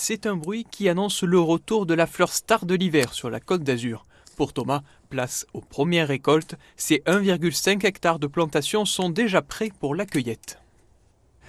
C'est un bruit qui annonce le retour de la fleur star de l'hiver sur la Côte d'Azur. Pour Thomas, place aux premières récoltes, ces 1,5 hectares de plantation sont déjà prêts pour la cueillette.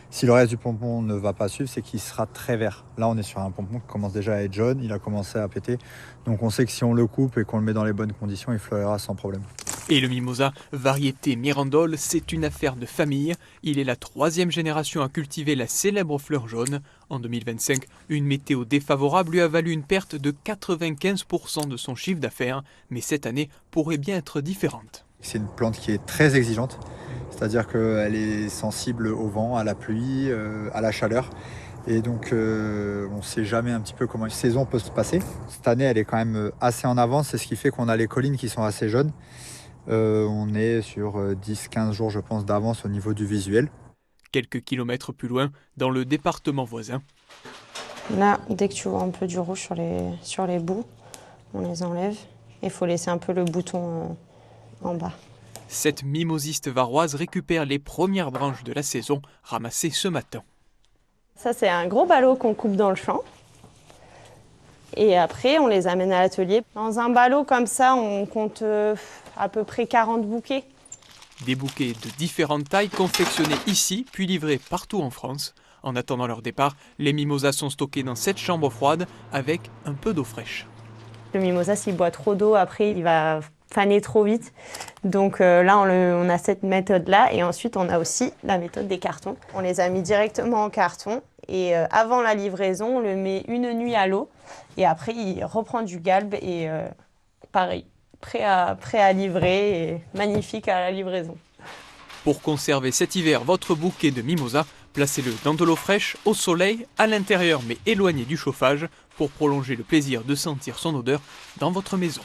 Si le reste du pompon ne va pas suivre, c'est qu'il sera très vert. Là, on est sur un pompon qui commence déjà à être jaune, il a commencé à péter. Donc on sait que si on le coupe et qu'on le met dans les bonnes conditions, il fleurira sans problème. Et le mimosa, variété Mirandole, c'est une affaire de famille. Il est la 3e génération à cultiver la célèbre fleur jaune. En 2025, une météo défavorable lui a valu une perte de 95% de son chiffre d'affaires. Mais cette année pourrait bien être différente. C'est une plante qui est très exigeante, c'est-à-dire qu'elle est sensible au vent, à la pluie, à la chaleur. Et donc on ne sait jamais un petit peu comment une saison peut se passer. Cette année, elle est quand même assez en avance, c'est ce qui fait qu'on a les collines qui sont assez jeunes. On est sur 10-15 jours, je pense, d'avance au niveau du visuel. Quelques kilomètres plus loin, dans le département voisin. Là, dès que tu vois un peu du rouge sur les bouts, on les enlève. Il faut laisser un peu le bouton en bas. Cette mimosiste varoise récupère les premières branches de la saison ramassées ce matin. Ça, c'est un gros ballot qu'on coupe dans le champ. Et après, on les amène à l'atelier. Dans un ballot comme ça, on compte à peu près 40 bouquets. Des bouquets de différentes tailles confectionnés ici, puis livrés partout en France. En attendant leur départ, les mimosas sont stockés dans cette chambre froide avec un peu d'eau fraîche. Le mimosa, s'il boit trop d'eau, après, il va faner trop vite. Donc là, on a cette méthode-là. Et ensuite, on a aussi la méthode des cartons. On les a mis directement en carton. Et avant la livraison, on le met une nuit à l'eau. Et après, il reprend du galbe et pareil, prêt à livrer et magnifique à la livraison. Pour conserver cet hiver votre bouquet de mimosa, placez-le dans de l'eau fraîche, au soleil, à l'intérieur mais éloigné du chauffage pour prolonger le plaisir de sentir son odeur dans votre maison.